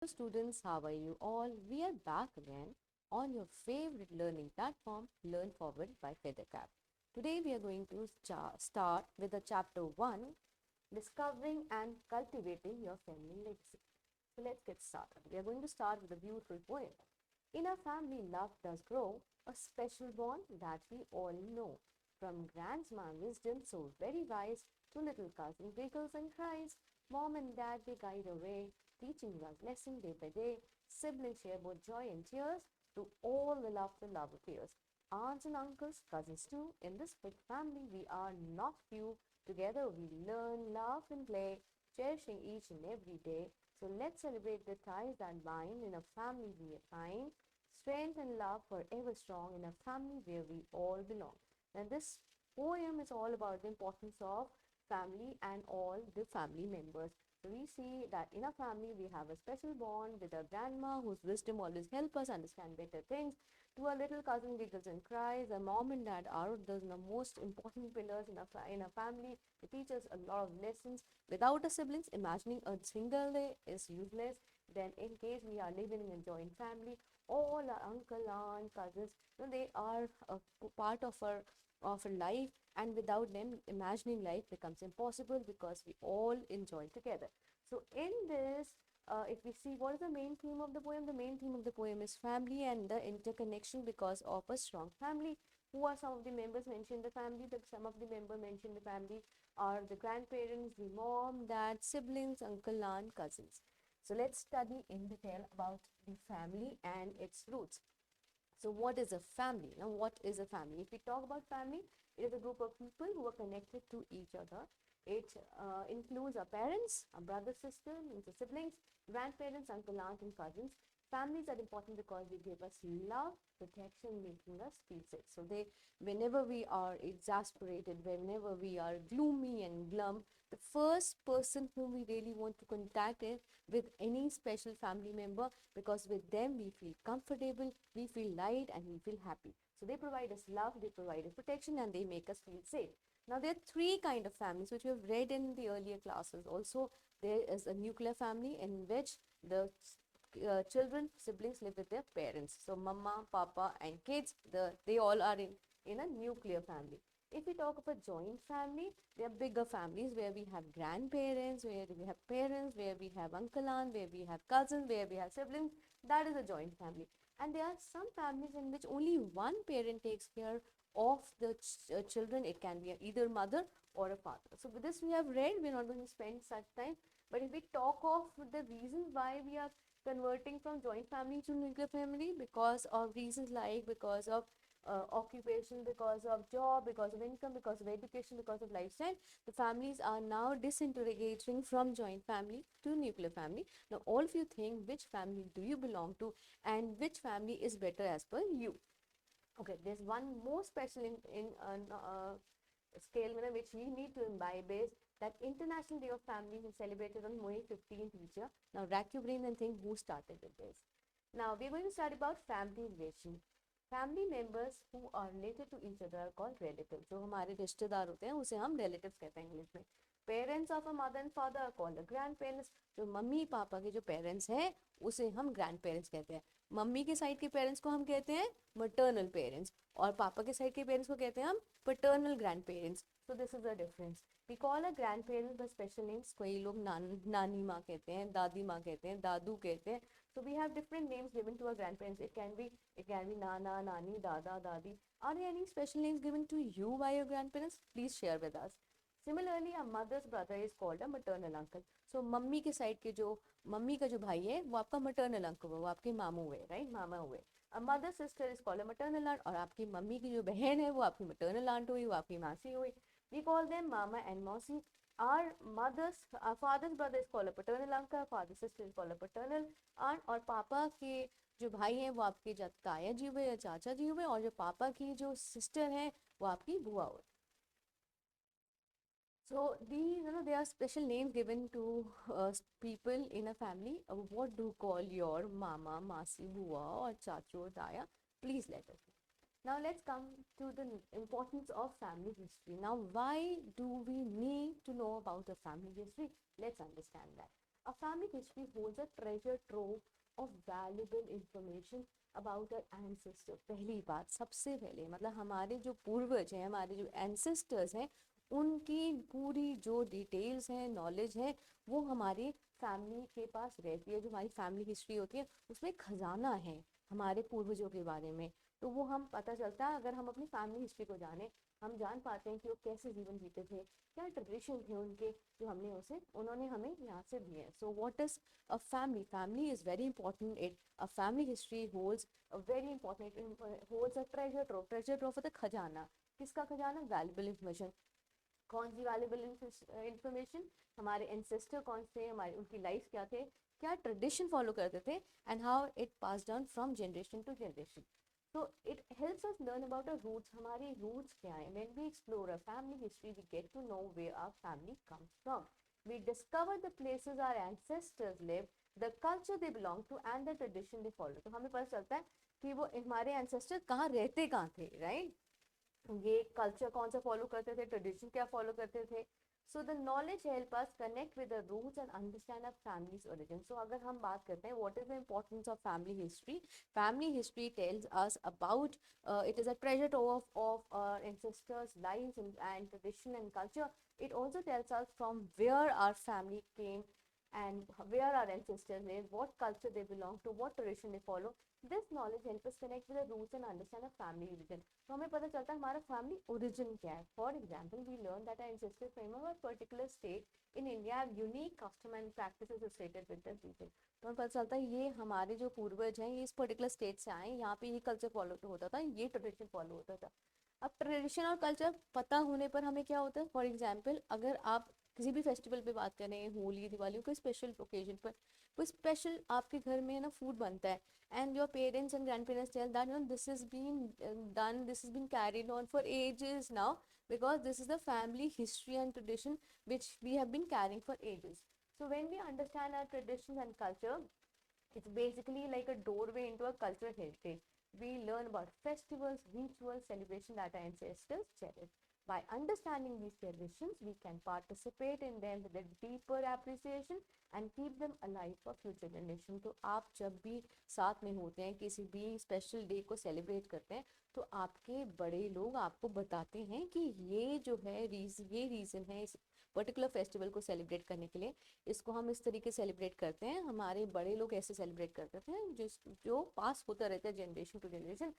Students, how are you all? We are back again on your favorite learning platform, Learn Forward by Feathercap. Today we are going to start with the chapter 1, Discovering and Cultivating Your Family Legacy. So let's get started. We are going to start with a beautiful poem. In a family, love does grow, a special bond that we all know. From grandma wisdom so very wise to little cousin giggles and cries, mom and dad they guide away, teaching us lesson day by day. Siblings share both joy and tears, to all the laughter love appears. Aunts and uncles, cousins too, in this big family we are not few. Together we learn, laugh and play, cherishing each and every day. So let's celebrate the ties that bind. In a family we find strength and love forever strong, in a family where we all belong. And this poem is all about the importance of family and all the family members. So we see that in a family we have a special bond with our grandma whose wisdom always help us understand better things. To our little cousin giggles and cries, our mom and dad are the most important pillars in a family. They teach us a lot of lessons. Without a siblings, imagining a single day is useless. Then in case we are living in a joint family, all our uncle, aunt, cousins, they are a part of our life, and without them imagining life becomes impossible because we all enjoy together. So in this, if we see what is the main theme of the poem, the main theme of the poem is family and the interconnection because of a strong family. Who are some of the members mentioned in the family? Some of the members mentioned in the family are the grandparents, the mom, dad, siblings, uncle, aunt, cousins. So let's study in detail about the family and its roots. So what is a family? Now, what is a family? If we talk about family, it is a group of people who are connected to each other. It includes our parents, our brother, sister, and siblings, grandparents, uncle, aunt, and cousins. Families are important because they give us love, protection, making us feel safe. So whenever we are exasperated, whenever we are gloomy and glum, the first person whom we really want to contact is with any special family member, because with them we feel comfortable, we feel light, and we feel happy. So they provide us love, they provide us protection, and they make us feel safe. Now there are three kind of families which we have read in the earlier classes. Also, there is a nuclear family in which the children, siblings live with their parents. So mama, papa, and kids, they all are in a nuclear family. If we talk of a joint family, there are bigger families where we have grandparents, where we have parents, where we have uncle, aunt, where we have cousins, where we have siblings. That is a joint family. And there are some families in which only one parent takes care of the children. It can be either mother or a father. So with this we have read, we're not going to spend such time. But if we talk of the reasons why we are converting from joint family to nuclear family, because of reasons like because of occupation, because of job, because of income, because of education, because of lifestyle, the families are now disintegrating from joint family to nuclear family. Now all of you think, which family do you belong to and which family is better as per you? Okay, there's one more special in scale which we need to imbibe is that International Day of Families is celebrated on May 15th each year. Now rack your brain and think who started with this. Now we're going to study about family relation. Family members who are related to each other are called relatives. जो हमारे रिश्तेदार होते हैं उसे हम relatives कहते हैं English में. Parents of a mother and father are called the grandparents. जो मम्मी पापा के जो parents हैं उसे हम grandparents कहते हैं. मम्मी के साइड के पेरेंट्स को हम कहते हैं maternal parents और पापा के साइड के पेरेंट्स को कहते हैं हम paternal grandparents. So this is the difference. We call a grandparents by special names. कोई लोग नानी माँ कहते हैं, दादी माँ कहते हैं, दादू कहते हैं. So we have different names given to our grandparents. It can be nana, nani, dada, dadi. Are there any special names given to you by your grandparents? Please share with us. Similarly, a mother's brother is called a maternal uncle. So mummy के side के जो mummy का जो भाई है वो आपका maternal uncle हुआ, वो आपके मामू हुए, right? मामा हुए. A mother's sister is called a maternal aunt, और आपकी मम्मी की जो बहन है वो आपकी maternal aunt हुई, वो आपकी मासी हुई. We call them mama and mausi. Our father's brother is called a paternal uncle, father's sister is called a paternal aunt, और पापा के जो भाई हैं वो आपके ताया जी हुए या चाचा जी हुए, और जो पापा की जो सिस्टर है वो आपकी बुआ हुई. So these, there are special names given to people in a family. What do you call your mama, masi, bua, or chachu or daya? Please let us know. Now let's come to the importance of family history. Now, why do we need to know about the family history? Let's understand that. A family history holds a treasure trove of valuable information about our ancestor. पहली बात, सबसे पहले मतलब हमारे जो पूर्वज हैं, हमारे जो एंसेस्टर्स हैं, उनकी पूरी जो डिटेल्स हैं, नॉलेज है, वो हमारे फैमिली के पास रहती है। जो हमारी फैमिली हिस्ट्री होती है उसमें खजाना है हमारे पूर्वजों के बारे में। तो वो हम पता चलता है, अगर हम अपनी फैमिली हिस्ट्री को जाने, हम जान पाते हैं कि वो कैसे जीवन जीते थे, क्या ट्रेडिशन थे उनके, जो हमने उसे उन्होंने हमें यहाँ से दिए। So what is a family? Family is very important. It a family history holds a very important, holds a treasure trove. Treasure trove होता है खजाना। किसका खजाना? Valuable information. कौन सी वैल्यूबल इंफॉर्मेशन? हमारे एंसेस्टर कौन से, हमारे उनकी लाइफ क्या थे, क्या ट्रेडिशन फॉलो करते थे, and how it pass down from generation to generation. So it helps us learn about our roots. हमारे roots क्या हैं? When we explore our family history, we get to know where our family comes from. We discover the places our ancestors lived, the culture they belong to, and the tradition they follow. तो हमें पता चलता है कि वो हमारे ancestors कहाँ रहते कहाँ थे, right? ये कल्चर कौन सा फॉलो करते थे, ट्रेडिशन क्या फॉलो करते थे। So the knowledge help us connect with the roots and understand a family's origin. So अगर हम बात करते हैं what is the importance of family history, family history tells us about, it is a treasure trove of our ancestors lives and tradition and culture. It also tells us from where our family came and where our ancestors live, what culture they belong to, what tradition they follow. This knowledge helps us connect with the roots and understand our family origin. तो हमें पता चलता है हमारा family origin क्या है। For example, we learn that our ancestors from a particular state in India have unique custom and practices associated with that region. तो हमें पता चलता है ये हमारे जो पूर्वज हैं ये इस पर्टिकुलर स्टेट से आए, यहाँ पे ये कल्चर फॉलो होता था, ये ट्रेडिशन फॉलो होता था। अब ट्रेडिशन और कल्चर पता होने पर हमें क्या होता है, फॉर एग्जाम्पल अगर आप किसी भी फेस्टिवल पे बात करें, होली, दिवाली, कोई स्पेशल ओकेजन पर कोई स्पेशल आपके घर में ना फूड बनता है, and your parents and grandparents tell that, you know, this has been done, this has been carried on for ages now, because this is the family history and tradition which we have been carrying for ages. So when we understand our traditions and culture, it's basically like a doorway into a cultural heritage. We learn about festivals, rituals, celebrations that our ancestors cherished. By understanding these traditions, we can participate in them with a deeper appreciation and keep them alive for future generation. तो आप जब भी साथ में होते हैं, किसी भी स्पेशल डे को सेलिब्रेट करते हैं, तो आपके बड़े लोग आपको बताते हैं कि ये जो है ये रीज़न है इस पर्टिकुलर फेस्टिवल को सेलिब्रेट करने के लिए, इसको हम इस तरीके सेलिब्रेट करते हैं, हमारे बड़े लोग ऐसे सेलिब्रेट करते थे, जो पास होता रहता है generation to generation.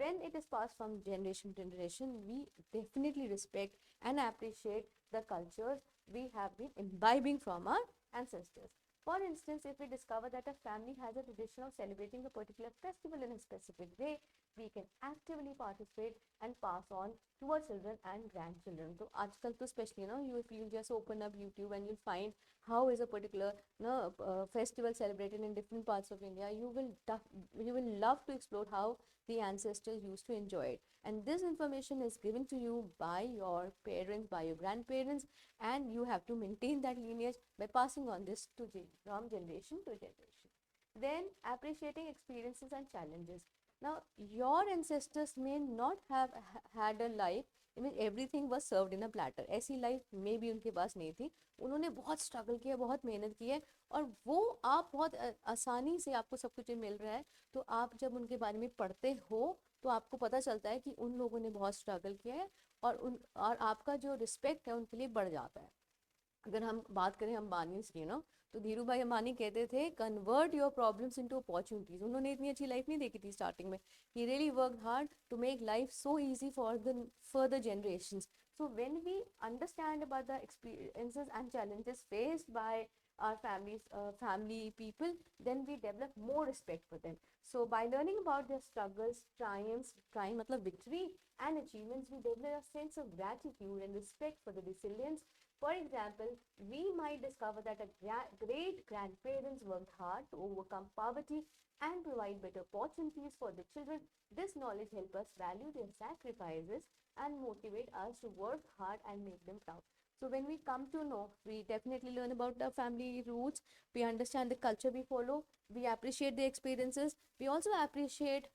when it is passed from generation to generation, we definitely respect and appreciate the cultures we have been imbibing from our ancestors. For instance, if we discover that a family has a tradition of celebrating a particular festival in a specific way, we can actively participate and pass on to our children and grandchildren. So आजकल तो especially, you know, you if you just open up YouTube and you'll find how is a particular, you know, festival celebrated in different parts of India, you will love to explore how the ancestors used to enjoy it. And this information is given to you by your parents, by your grandparents, and you have to maintain that lineage by passing on this to from generation to generation. Then appreciating experiences and challenges. Now, your ancestors may not have had a life in which everything was served in a platter. ऐसी life में भी उनके पास नहीं थी। उन्होंने बहुत struggle किया, बहुत मेहनत की है, और वो आप बहुत आसानी से आपको सब कुछ मिल रहा है। तो आप जब उनके बारे में पढ़ते हो तो आपको पता चलता है कि उन लोगों ने बहुत स्ट्रगल किया है, और आपका जो रिस्पेक्ट है उनके लिए बढ़ जाता है। अगर हम बात करें अंबानी की, नो, तो धीरू भाई अंबानी कहते थे convert your problems into opportunities. उन्होंने इतनी अच्छी लाइफ नहीं देखी थी स्टार्टिंग में। He really work hard to make life so easy for the further generations. So when we understand about the experiences and challenges faced by our family people, then we develop more respect for them. So by learning about their struggles, triumphs, triumph matlab victory, and achievements, we develop a sense of gratitude and respect for the resilience. For example, we might discover that a great grandparents worked hard to overcome poverty and provide better opportunities for the children. This knowledge helps us value their sacrifices and motivate us to work hard and make them proud. So when we come to know, we definitely learn about the family roots, we understand the culture we follow, we appreciate the experiences, we also appreciate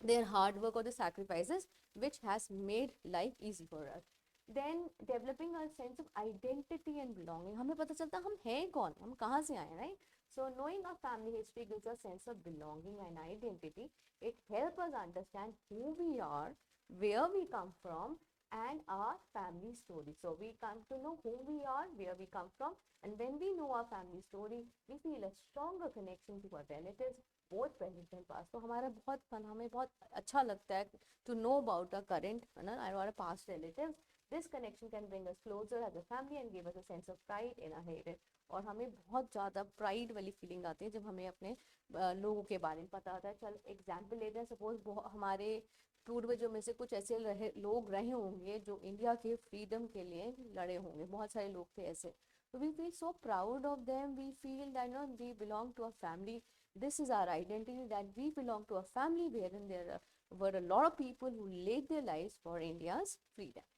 their hard work or the sacrifices which has made life easy for us. Then developing a sense of identity and belonging, हमें पता चलता है हम हैं कौन, हम कहाँ से आए, right? So knowing our family history gives a sense of belonging and identity. It help us understand who we are, where we come from, and our family story. So we come to know who we are, where we come from, and when we know our family story, we feel a stronger connection to our relatives, both present and past. तो हमारा बहुत fun, हमें बहुत अच्छा लगता है to know about our current and our past relatives. This connection can bring us closer as a family and give us a sense of pride in our heritage. और हमें बहुत ज़्यादा प्राइड वाली फीलिंग आती है जब हमें अपने लोगों के बारे में पता होता है. चल एग्जाम्पल लेते हैं, सपोज हमारे पूर्वजों में से कुछ ऐसे लोग रहे होंगे जो इंडिया के फ्रीडम के लिए लड़े होंगे, बहुत सारे लोग थे ऐसे. तो we feel so proud of them, we feel that no we belong to a family, this is our identity, that we belong to a family wherein there were a lot of people who laid their lives for India's freedom.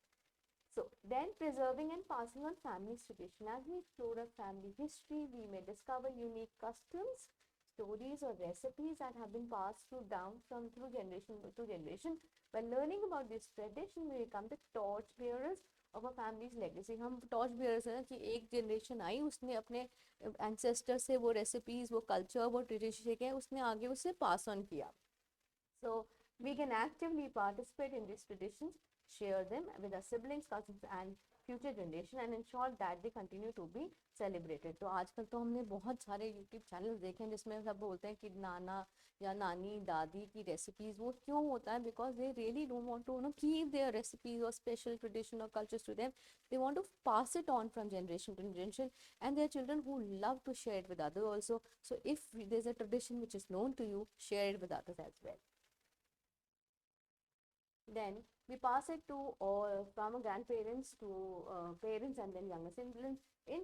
So then preserving and passing on family's tradition. As we explore a family history, we may discover unique customs, stories or recipes that have been passed down from through generation to generation. By learning about this tradition, we become the torch bearers of a family's legacy. हम torch bearers हैं कि एक generation आई, उसने अपने ancestors से वो recipes, वो culture, वो tradition है, उसने आगे उसे pass on किया. So we can actively participate in these traditions, share them with our siblings, cousins and future generation and ensure that they continue to be celebrated. तो आजकल तो हमने बहुत सारे YouTube चैनल देखे हैं जिसमें सब बोलते हैं कि नाना या नानी दादी की रेसिपीज, वो क्यों होता है? Because they really don't want to keep their recipes और स्पेशल ट्रेडिशन और cultures to them. They want to pass it on from generation to generation, and their children who love to share it with others also. So if there's a tradition which is known to you, share it with others as well. Then we pass it to all from grandparents to parents and then younger siblings. In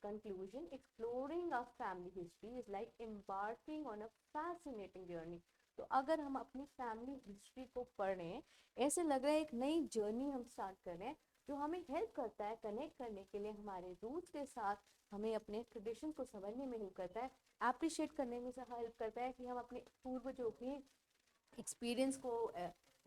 conclusion, exploring our family history is like embarking on a fascinating journey. तो अगर हम अपनी family history को पढ़ रहे हैं, ऐसे लग रहा है एक नई जर्नी हम स्टार्ट कर रहे हैं जो हमें हेल्प करता है कनेक्ट करने के लिए हमारे रूट्स के साथ, हमें अपने ट्रेडिशन को समझने में हेल्प करता है, अप्रिशिएट करने में से हेल्प करता है कि हम अपने पूर्वजों की एक्सपीरियंस को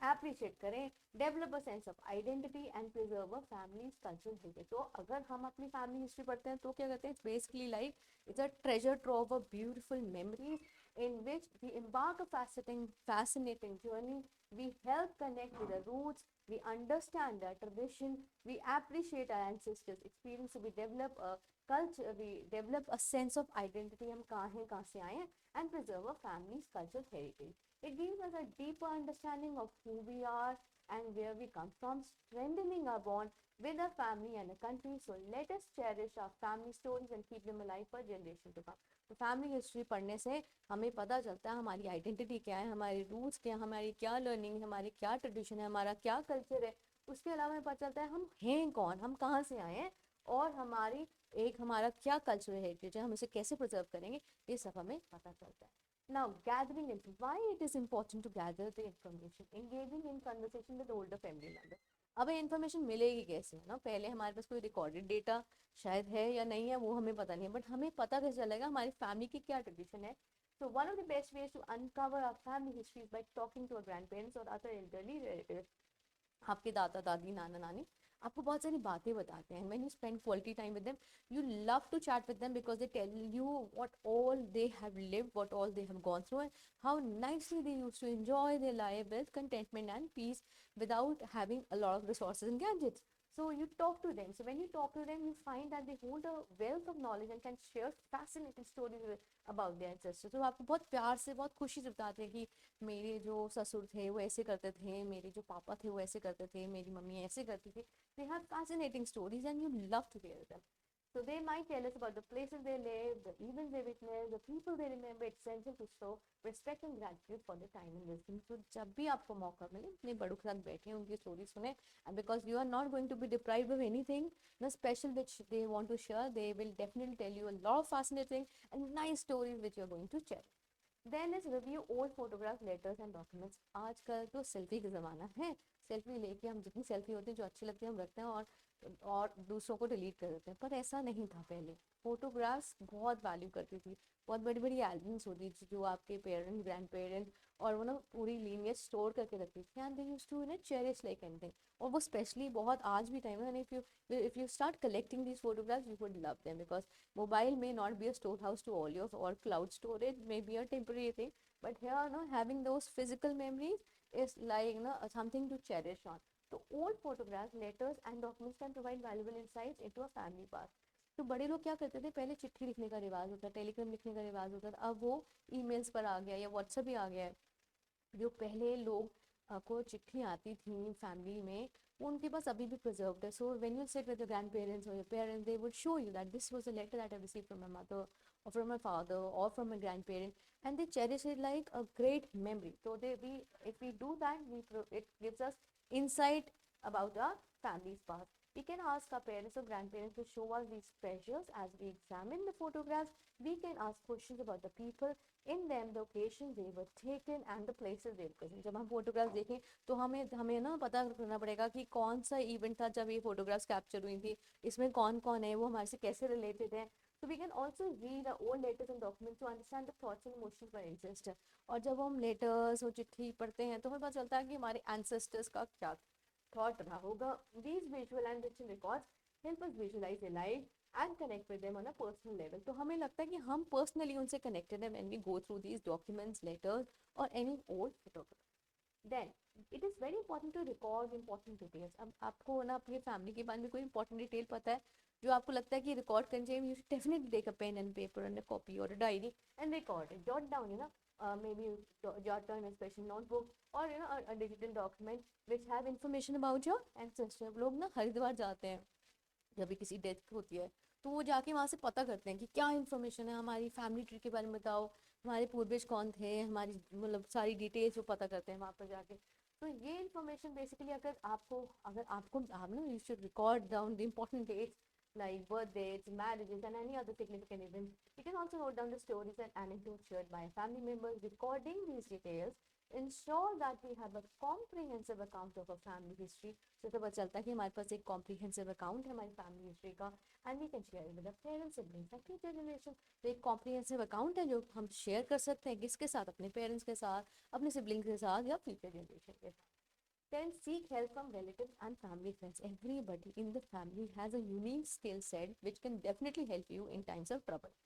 appreciate करें, develop a sense of identity and preserve a families cultural heritage. तो अगर हम अपनी फैमिली हिस्ट्री पढ़ते हैं तो क्या करते हैं? It's basically like it's a treasure trove of beautiful memories in which we embark a fascinating journey. We help connect with the roots, we understand our tradition, we appreciate our ancestors' experience, we develop a culture, we develop a sense of identity, हम कहाँ से आए हैं, and preserve a family's cultural heritage. It gives us a deeper understanding of who we are and where we come from, strengthening our bond with our family and a country. So let us cherish our family stories and keep them alive for generation to come. तो family history पढ़ने से हमें पता चलता है हमारी identity क्या है, हमारे रूट्स क्या है, हमारी क्या लर्निंग है, हमारी क्या ट्रेडिशन है, हमारा क्या कल्चर है. उसके अलावा हमें पता चलता है हम हैं कौन, हम कहाँ से आए हैं, और हमारा क्या कल्चरल हेरिटेज है, हम इसे कैसे प्रिजर्व करेंगे, ये सब हमें पता चलता है. Now, gathering info. Why it is important to gather the information? Engaging in conversation with older family members. अब ये इन्फॉर्मेशन मिलेगी कैसे, है ना? पहले हमारे पास कोई रिकॉर्डेड डेटा शायद है या नहीं है, वो हमें पता नहीं है, बट हमें पता कैसे चलेगा हमारी फैमिली की क्या ट्रेडिशन है. So one of the best ways to uncover our family history is by talking to our grandparents or other elderly relatives. आपके दादा दादी नाना नानी आपको बहुत सारी बातें बताते हैं. When you spend quality time with them, you love to chat with them because they tell you what all they have lived, what all they have gone through, and how nicely they used to enjoy their life with contentment and peace without having a lot of resources and gadgets. So you talk to them. So when you talk to them, you find that they hold a wealth of knowledge and can share fascinating stories about their ancestors. तो आपको बहुत प्यार से, बहुत खुशी से बताते हैं कि मेरे जो ससुर थे वो ऐसे करते थे, मेरे जो पापा थे वो ऐसे करते थे, मेरी मम्मी ऐसे करती थी. They have fascinating stories and you love to hear them. So they might tell us about the places they live, the events they witnessed, the people they remember. It's essential to show respect and gratitude for the time and wisdom. So जब भी आपको मौका मिले अपने बड़ों के साथ बैठे उनकी स्टोरी सुने, and because you are not going to be deprived of anything the special which they want to share, they will definitely tell you a lot of fascinating and nice stories which you are going to share. Then is review old photographs, letters and documents. आजकल तो selfie का ज़माना है, selfie लेके हम जितनी selfie होती है जो अच्छी लगती है हम रखते हैं और दूसरों को डिलीट कर देते हैं, पर ऐसा नहीं था पहले. फोटोग्राफ्स बहुत वैल्यू करती थी. बहुत बड़ी बड़ी एल्बम्स होती थी जो आपके पेरेंट्स, ग्रैंड पेरेंट्स और वो ना पूरी लीनियज स्टोर करके रखती थी, and they used to cherish like anything. और वो स्पेशली बहुत आज भी टाइम है, and if you start collecting these photographs you would love them, because mobile may not be a storehouse to all your, or cloud storage may be a temporary thing, but here no having those physical memories is like something to cherish on. So old photographs, letters and documents can provide valuable insights into a family past. तो बड़े लोग क्या करते थे, पहले चिट्ठी लिखने का रिवाज होता, टेलीग्राम लिखने का रिवाज होता था, अब वो ईमेल्स पर आ गया या व्हाट्सएप भी आ गया है। जो पहले लोग को चिट्ठी आती थी फैमिली में, वो उनके पास अभी भी प्रिजर्व्ड है। So when you sit with your grandparents और your parents, they would show you that this was a letter that I received from my mother और फ्रॉम माय फादर और from my grandparent, and they cherish it like a great memory. So they we if we do that, it gives us insight about our family's past. We can ask our parents or grandparents to show us these treasures. As we examine the photographs, we can ask questions about the people in them, the occasions they were taken and the places they were present. जब हम photographs देखें तो हमें हमें ना पता करना पड़ेगा कि कौन सा इवेंट था जब ये फोटोग्राफ्स कैप्चर हुई थी, इसमें कौन कौन है, वो हमारे से कैसे रिलेटेड है। So we can also read the old letters and documents to understand the thoughts and emotions of our ancestors. और जब हम लेटर्स और चिट्ठी पढ़ते हैं तो हमें पता चलता है कि हमारे एंसेस्टर्स का क्या थॉट रहा होगा। These visual and written records help us visualize their life and connect with them on a personal level. तो हमें लगता है कि हम पर्सनली उनसे कनेक्टेड है when we go through these documents, letters or any old photograph. Then it is very important to record important details. अब आपको ना अपनी फैमिली के बारे में कोई important डिटेल पता है जो आपको लगता है कि रिकॉर्ड करनी चाहिए, you should definitely take a pen and paper and a copy or a diary and record it. Jot down, maybe jot down a special notebook or a digital document which have information about your ancestor. लोग ना हरिद्वार जाते हैं जब भी किसी death होती है, तो वो जाके वहाँ से पता करते हैं कि क्या इन्फॉर्मेशन है, हमारी फैमिली ट्री के बारे में बताओ, हमारे पूर्वज कौन थे, हमारी मतलब सारी डिटेल्स वो पता करते हैं वहाँ पर जाके। तो ये इन्फॉर्मेशन बेसिकली अगर आपको आप ना you should record down the important dates like birth dates, marriages, and any other significant events. You can also note down the stories and anecdotes shared by family members. Recording these details ensure that we have a comprehensive account of a family history. So तो पता चलता है कि हमारे पास एक comprehensive account है हमारी family history का, and we can share it with our parents, siblings, and future generation. तो एक comprehensive account है जो हम share कर सकते हैं किसके साथ, अपने parents के साथ, अपने siblings के साथ या future generation के साथ. Then seek help from relatives and family friends. Everybody in the family has a unique skill set which can definitely help you in times of trouble.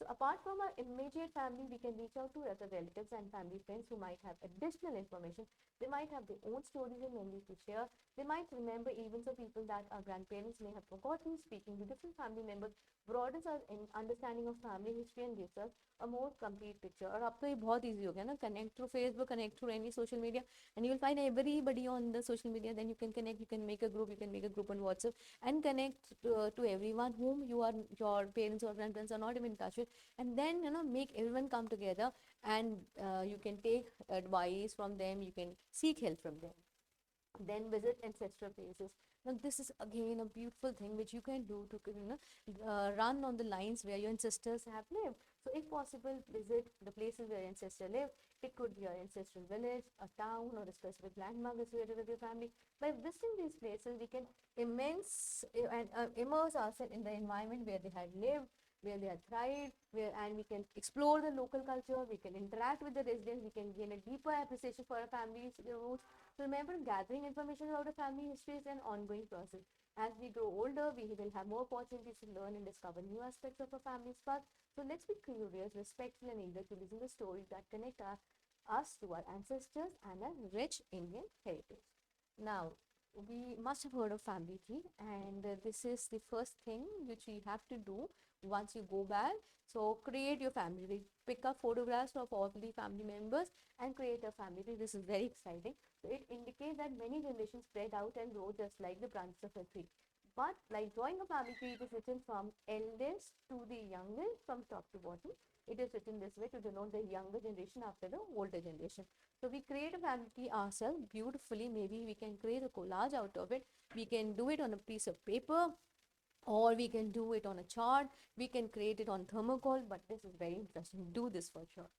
So apart from our immediate family, we can reach out to other relatives and family friends who might have additional information. They might have their own stories and memories to share. They might remember events or people that our grandparents may have forgotten. Speaking to different family members broadens our understanding of family history and gives us a more complete picture. और अब तो ये बहुत easy हो गया ना, connect through Facebook, connect through any social media, and you will find everybody on the social media. Then you can connect, you can make a group, you can make a group on WhatsApp and connect to everyone whom your parents or grandparents are not even in touch with, and then make everyone come together, and you can take advice from them, you can seek help from them. Then visit ancestral places. Now this is again a beautiful thing which you can do to run on the lines where your ancestors have lived. So if possible, visit the places where your ancestors live. It could be your ancestral village, a town, or a specific landmark associated with your family. By visiting these places, we can immerse ourselves in the environment where they had lived, where they had thrived, and we can explore the local culture, we can interact with the residents, we can gain a deeper appreciation for our family's roots. So remember, gathering information about a family history is an ongoing process. As we grow older, we will have more opportunities to learn and discover new aspects of our family's past. So let's be curious, respectful, and eager to listen to stories that connect us to our ancestors and a rich Indian heritage. Now, we must have heard of family tree, and this is the first thing which we have to do once you go back. So create your family tree, pick up photographs of all the family members and create a family tree. This is very exciting. So it indicates that many generations spread out and grow just like the branches of a tree. But like drawing a family tree, it is written from eldest to the youngest, from top to bottom. It is written this way to denote the younger generation after the older generation. So we create a family tree ourselves beautifully. Maybe we can create a collage out of it. We can do it on a piece of paper, or we can do it on a chart. We can create it on thermocol, but this is very interesting. Do this for sure.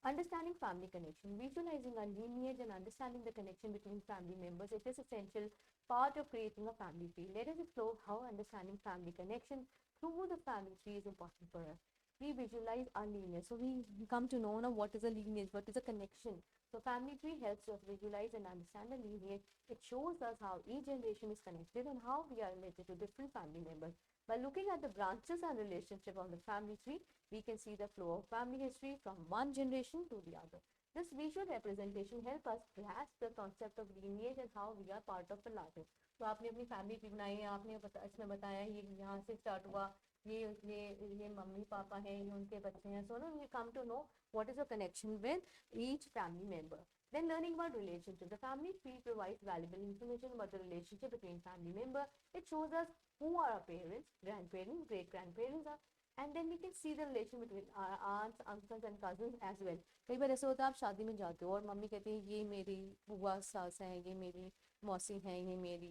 Understanding family connection, visualizing our lineage and understanding the connection between family members. It is essential part of creating a family tree. Let us explore how understanding family connection through the family tree is important for us. we visualize our lineage. So we come to know now what is a lineage, what is a connection. So family tree helps us visualize and understand the lineage. It shows us how each generation is connected and how we are related to different family members. By looking at the branches and relationship of the family tree, we can see the flow of family history from one generation to the other. This visual representation helps us grasp the concept of lineage and how we are part of a larger. तो आपने अपनी family tree बनाई है, आपने इसमें बताया ये यहाँ से स्टार्ट हुआ, ये ये ये मम्मी पापा हैं, ये उनके बच्चे हैं. So we come to know what is the connection with each family member. Then learning about relationship. The family tree provides valuable information about the relationship between family member. It shows us who are our parents, grandparents, great grandparents are, and then we can see the relation between our aunts, uncles and cousins as well. कई बार ऐसा होता है आप शादी में जाते हो और मम्मी कहती है ये मेरी बुआ सास है, ये मेरी मौसी हैं, ये मेरी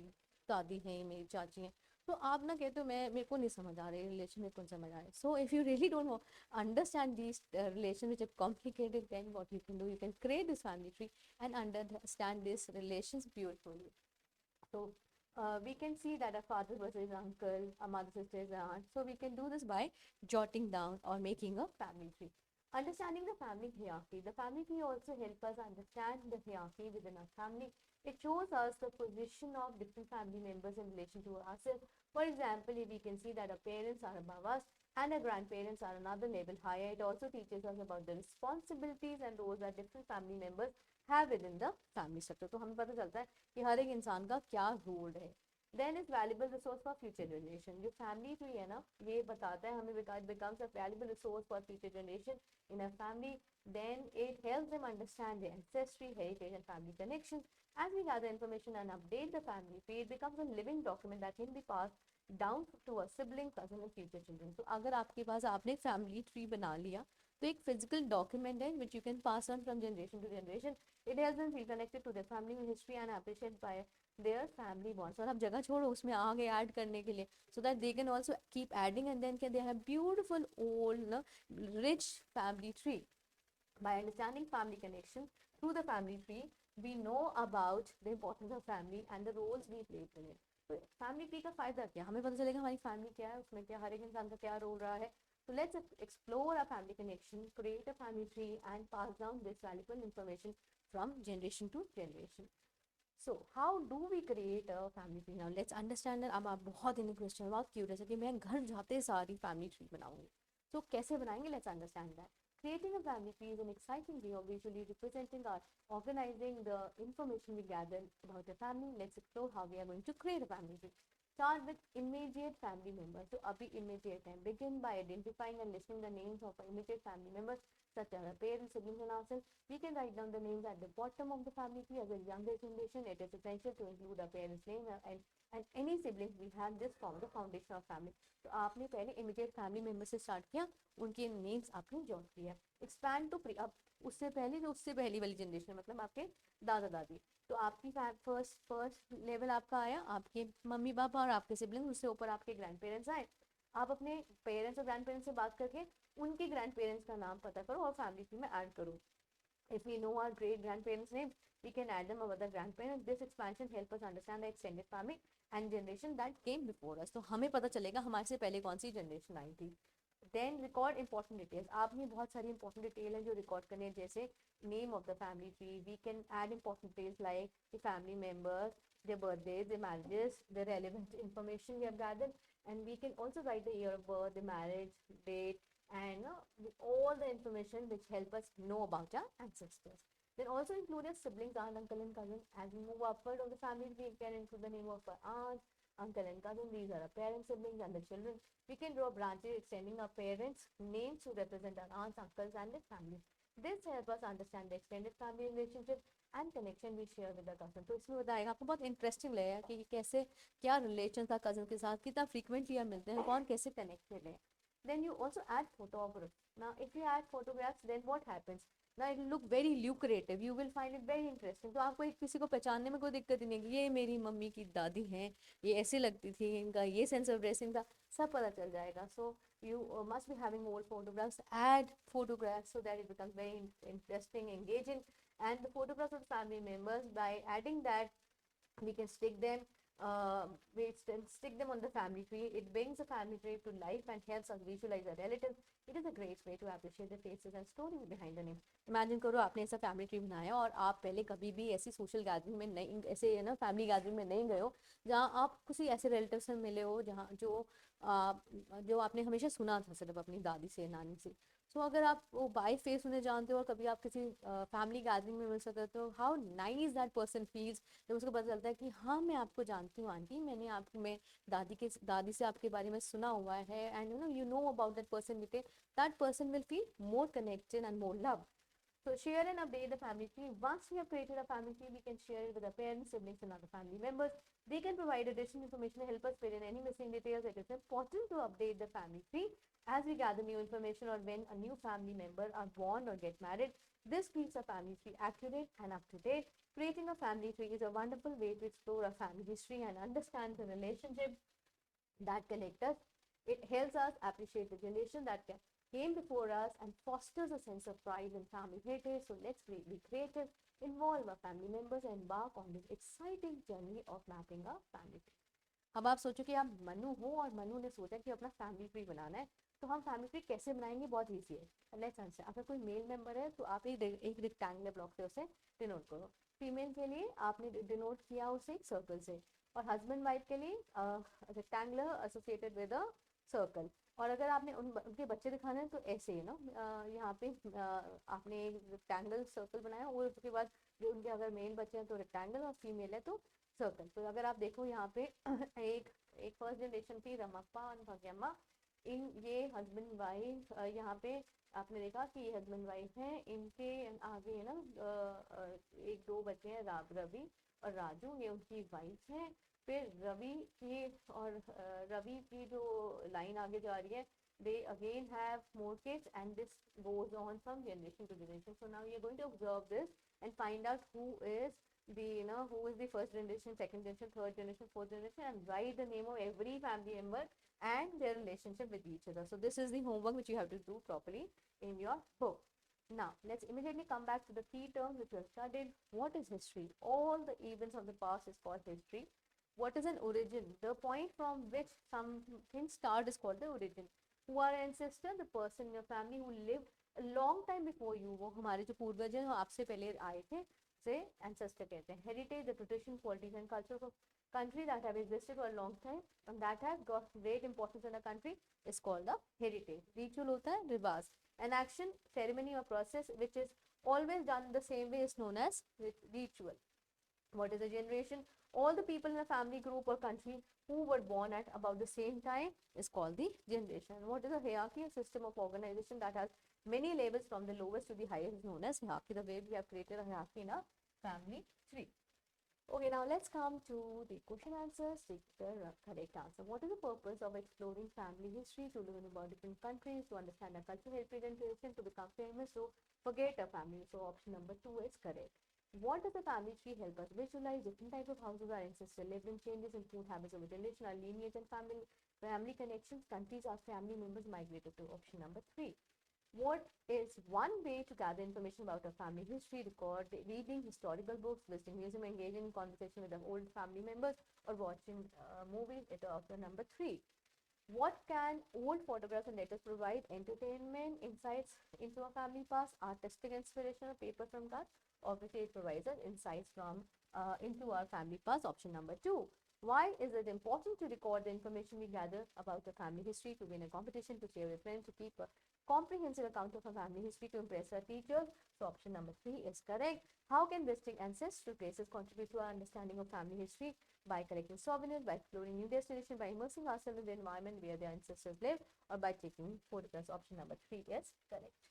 दादी हैं, ये मेरी चाची हैं. तो आप ना कहते हो मैं मेरे को नहीं समझ आ रही रिलेशन, मेरे को नहीं समझ आ रही. So if you really don't know understand these relation which are complicated, then what you can do, you can create this family tree and understand these relations beautifully. So we can see that a father versus uncle, a mother sister is aunt. So we can do this by jotting down or making a family tree. Understanding the family hierarchy. The family tree also helps us understand the hierarchy within our family. It shows us the position of different family members in relation to ourselves. For example, if we can see that our parents are above us and our grandparents are another level higher, it also teaches us about the responsibilities and roles that different family members have within the family structure. तो हमें पता चलता है कि हर एक इंसान का क्या रोल है. Then is valuable resource for future generation. जो family tree है ना, ये बताता है हमें, it becomes a valuable resource for future generation in a family. Then it helps them understand their ancestry, heritage and family connections. As we gather information and update the family tree, it becomes a living document that can be passed down to a sibling, cousin and future children. तो अगर आपके पास आपने family tree बना लिया तो एक physical document है which you can pass on from generation to generation. It helps them feel connected to their family history and appreciated by their family bonds. और आप जगह छोड़ो उसमें आगे ऐड करने के लिए, so that they can also keep adding and then they have beautiful old rich family tree. By understanding family connection through the family tree, we know about the importance of family and the roles we play in it. तो family tree का फायदा क्या, हमें पता चलेगा हमारी family क्या है, उसमें क्या हर एक इंसान का क्या रोल रहा है. So let's explore our family connection, create a family tree and pass down this valuable information from generation to generation. So how do we create a family tree? Now let's understand that. अब आप बहुत इन question बहुत curious है कि मैं घर जाते सारी फैमिली ट्री बनाऊंगी. So कैसे बनाएंगे? Let's understand that. Creating a family tree is an exciting way of visually representing or organizing the information we gather about a family. Let's explore how we are going to create a family tree. Start with immediate family members. So abhi immediate hai. Begin by identifying and listing the names of our immediate family members such as our parents, siblings and ourselves. We can write down the names at the bottom of the family tree. As a younger generation, it is essential to include our parents' name and any siblings we have. This form the foundation of family. तो आपने पहले immediate family members से start किया, उनके names आपने jot किया. Expand to अब उससे पहले जो उससे पहली वाली generation मतलब आपके दादा दादी, तो आपकी फर्स्ट लेवल आपका आया, आपके मम्मी पापा और आपके सिबलिंग्स, उससे ऊपर आपके ग्रैंड पेरेंट्स आए. आप अपने पेरेंट्स और ग्रैंड पेरेंट्स से बात करके उनके ग्रैंड पेरेंट्स का नाम पता करो और फैमिली ट्री में ऐड करो. If we know our great grandparents' names, we can add them over the grandparents. This expansion helps us understand the extended family and generation that came before us. तो हमें पता चलेगा हमारे से पहले कौन सी जनरेशन आई थी. Then record important details. आपने बहुत सारी important detail है जो record करने हैं, जैसे name of the family tree. We can add important details like the family members, their birthdays, their marriages, the relevant information we have gathered, and we can also write the year of birth, the marriage date, and all the information which help us know about our ancestors. Then also include your siblings, aunt, uncle, and cousin. As we move upward of the family, we can include the name of our aunts, uncle, and cousin. These are our parents, siblings, and the children. We can draw branches extending our parents' names to represent our aunts, uncles, and their families. This helps us understand the extended family relationship and connection we share with our cousin. तो इसमें बताएगा आपको, बहुत interesting लगेगा कि कैसे क्या relation था कजन के साथ, कितना फ्रीक्वेंटली हम मिलते हैं, कौन कैसे कनेक्टेड है. Then you also add photographs. Now if you add photographs, then what happens? Now it will look very lucrative. You will find it very interesting. तो आपको एक किसी को पहचानने में कोई दिक्कत ही नहीं है, ये मेरी मम्मी की दादी हैं, ये ऐसे लगती थी, इनका ये सेंस ऑफ ड्रेसिंग था, सब पता चल जाएगा. So you must be having more photographs. Add photographs so that it becomes very interesting, engaging, and the photographs of family members. By adding that, we can stick them we stick them on the family tree. It brings the family tree to life and helps us visualize the relatives. It is a great way to appreciate the faces and stories behind the name. Imagine करो आपने ऐसा family tree बनाया और आप पहले कभी भी ऐसी social gathering में नहीं, ऐसे है ना family gathering में नहीं गए हो जहाँ आप किसी ऐसे relatives से मिले हो जहाँ जो आपने हमेशा सुना था सिर्फ अपनी दादी से नानी से. सो अगर आप वो बाय फेस उन्हें जानते हो और कभी आप किसी फैमिली गैदरिंग में मिल सकते हो तो how nice that person feels जब उसको पता चलता है कि हाँ मैं आपको जानती हूँ आंटी, मैंने आपको मैं दादी से आपके बारे में सुना हुआ है and you know about that person with that person will feel more connected and more loved. So share and update the family tree. Once we have created a family tree, we can share it with our parents, siblings, and other family members. They can provide additional information to help us fill in any missing details. It is important to update the family tree as we gather new information or when a new family member are born or get married. This keeps our family tree accurate and up to date. Creating a family tree is a wonderful way to explore our family history and understand the relationship that connect us. It helps us appreciate the generation that came before us and fosters a sense of pride in family heritage. So let's be creative, involve our family members, and embark on this exciting journey of mapping a family tree. अब आप सोचो कि आप मनु हो और मनु ने सोचा कि अपना फैमिली ट्री बनाना है, तो हम फैमिली ट्री कैसे बनाएंगे? बहुत ईजी है. Let's answer. अगर कोई मेल मेंबर है तो आप एक रेक्टेंगुलर ब्लॉक से उसे डिनोट करो. फीमेल के लिए आपने डिनोट किया उसे एक सर्कल से, और हस्बैंड वाइफ के लिए rectangular associated with a circle. और अगर आपने उनके बच्चे दिखाने हैं तो ऐसे ही ना, यहाँ पे आपने एक रेक्टेंगल सर्कल बनाया और उसके बाद जो उनके अगर मेल बच्चे हैं तो रेक्टेंगल और फीमेल है तो सर्कल. तो अगर आप देखो यहाँ पे एक एक फर्स्ट जनरेशन थी रमप्पा और भाग्यम्मा. इन ये हस्बैंड वाइफ, यहाँ पे आपने देखा कि ये हस्बैंड वाइफ है. इनके आगे है ना एक दो बच्चे हैं रवि और राजू, ये उनकी वाइफ है. फिर रवि की जो लाइन आगे जा रही है, they again have more kids and this goes on from generation to generation. So now you're going to observe this and find out who is who is the first generation, second generation, third generation, fourth generation, and write the name of every family member and their relationship with each other. So this is the homework which you have to do properly in your book. Now let's immediately come back to the key terms which we have studied. What is history? All the events of the past is called history. What is an origin? The point from which something start is called the origin. Who are ancestor? The person in your family who lived a long time before you. वो हमारे जो पूर्वज हैं आपसे पहले आए थे, से ancestor कहते हैं. Heritage, the tradition, qualities and cultures of country that have existed for a long time and that have got great importance in a country is called the heritage. Ritual होता है रिवाज. An action, ceremony or process which is always done the same way is known as ritual. What is a generation? All the people in a family group or country who were born at about the same time is called the generation. What is a hierarchy? A system of organization that has many levels from the lowest to the highest is known as hierarchy. The way we have created a hierarchy in a family tree. Okay, now let's come to the question answers. Take the correct answer. What is the purpose of exploring family history? To learn about different countries, to understand a cultural heritage and tradition, to become famous, so forget a family. So option number 2 is correct. What does the family tree help us visualize? Different types of houses our ancestors lived in, changes in food habits over generation, our lineage and family connections, countries our family members migrated to. Option number 3. What is one way to gather information about our family history? Record, reading historical books, visiting museum, engaging in conversation with the old family members, or watching movies. It is option number 3. What can old photographs and letters provide? Entertainment, insights into our family past, artistic inspiration, or paper from cards. Obviously, it provides us insights from into our family past. Option number 2. Why is it important to record the information we gather about the family history, to win a competition, to share with friends, to keep a comprehensive account of our family history, to impress our teachers? So option number 3 is correct. How can visiting ancestral places contribute to our understanding of family history? By collecting souvenirs, by exploring new destinations, by immersing ourselves in the environment where their ancestors lived, or by taking photographs. Option number 3 is correct.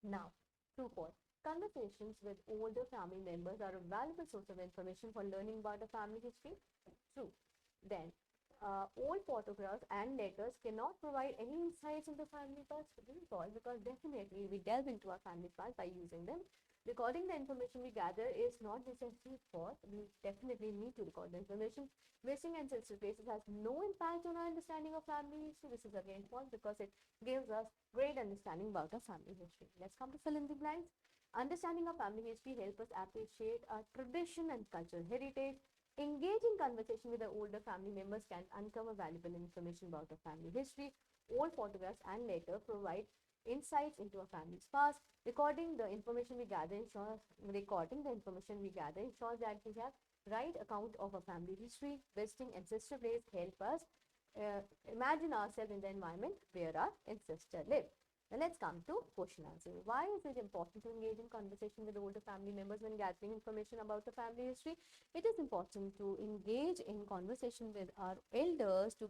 Now, true or false. Conversations with older family members are a valuable source of information for learning about the family history. True. Then, old photographs and letters cannot provide any insights into family past. This is false, because definitely we delve into our family past by using them. Recording the information we gather is not necessarily false. We definitely need to record the information. Visiting ancestral places has no impact on our understanding of family history. This is again false, because it gives us great understanding about our family history. Let's come to fill in the blanks. Understanding of family history helps us appreciate our tradition and cultural heritage. Engage in conversation with the older family members can uncover valuable information about a family history. Old photographs and letters provide insights into a family's past. Recording the information we gather ensures that we have right account of a family history. Visiting ancestor place help us uh, imagine ourselves in the environment where our ancestor lived. Now let's come to question answer. Why is it important to engage in conversation with older family members when gathering information about the family history? It is important to engage in conversation with our elders to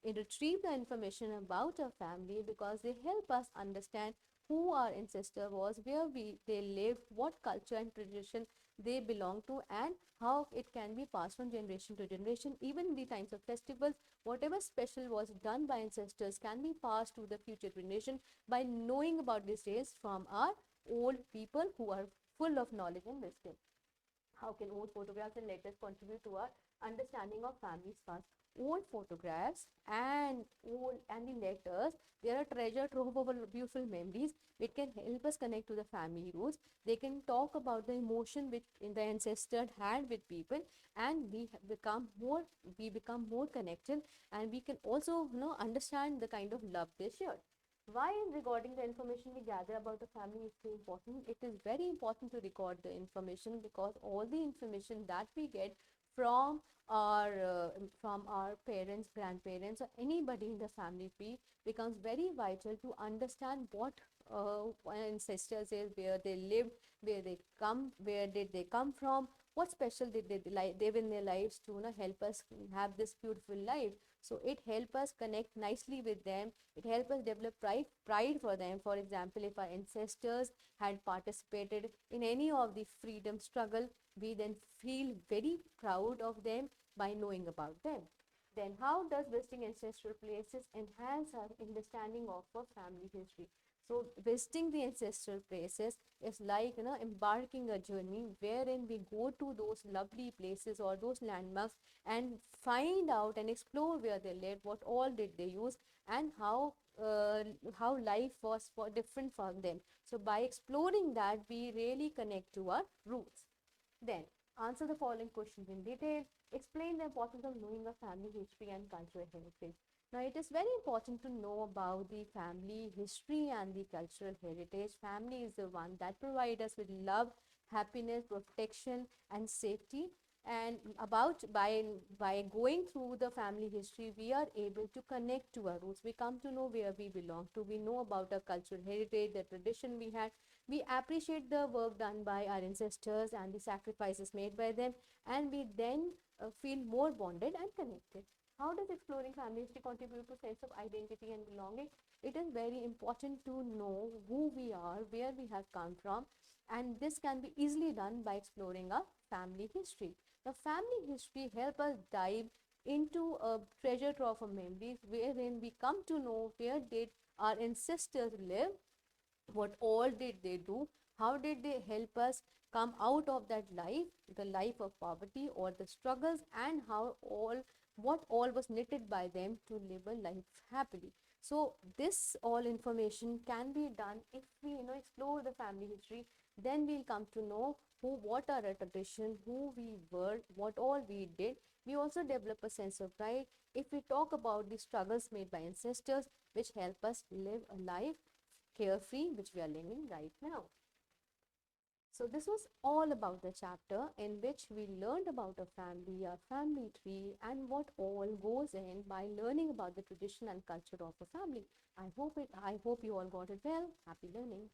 retrieve the information about our family because they help us understand who our ancestor was, where they lived, what culture and tradition they belong to, and how it can be passed from generation to generation. Even in the times of festivals, whatever special was done by ancestors can be passed to the future generation by knowing about these days from our old people who are full of knowledge and wisdom. How can old photographs and letters contribute to our understanding of family's past? Old photographs and the letters, they are a treasure trove of beautiful memories. It can help us connect to the family roots. They can talk about the emotion which the ancestor had with people, and we become more connected, and we can also understand the kind of love they share. Why is recording the information we gather about the family is so important? It is very important to record the information because all the information that we get from our parents, grandparents, or anybody in the family tree becomes very vital to understand what ancestors is, where they lived, where did they come from, what special did they live in their lives to help us have this beautiful life. So it help us connect nicely with them. It helps us develop pride for them. For example, if our ancestors had participated in any of the freedom struggle, we then feel very proud of them by knowing about them. Then how does visiting ancestral places enhance our understanding of our family history? So visiting the ancestral places is like embarking a journey wherein we go to those lovely places or those landmarks and find out and explore where they lived, what all did they use, and how life was for different from them. So by exploring that, we really connect to our roots. Then, answer the following questions in detail. Explain the importance of knowing a family history and cultural heritage. Now, it is very important to know about the family history and the cultural heritage. Family is the one that provides us with love, happiness, protection, and safety. And by going through the family history, we are able to connect to our roots. We come to know where we belong to. We know about our cultural heritage, the tradition we had. We appreciate the work done by our ancestors and the sacrifices made by them, and we then feel more bonded and connected. How does exploring family history contribute to sense of identity and belonging? It is very important to know who we are, where we have come from, and this can be easily done by exploring our family history. The family history help us dive into a treasure trove of memories wherein we come to know where did our ancestors live, what all did they do, how did they help us come out of that life, the life of poverty or the struggles, and what all was knitted by them to live a life happily. So this all information can be done if we explore the family history. Then we'll come to know what are our tradition, who we were, what all we did. We also develop a sense of pride if we talk about the struggles made by ancestors, which help us live a life carefree, which we are living right now. So this was all about the chapter in which we learned about a family, our family tree, and what all goes in by learning about the tradition and culture of a family. I hope you all got it well. Happy learning.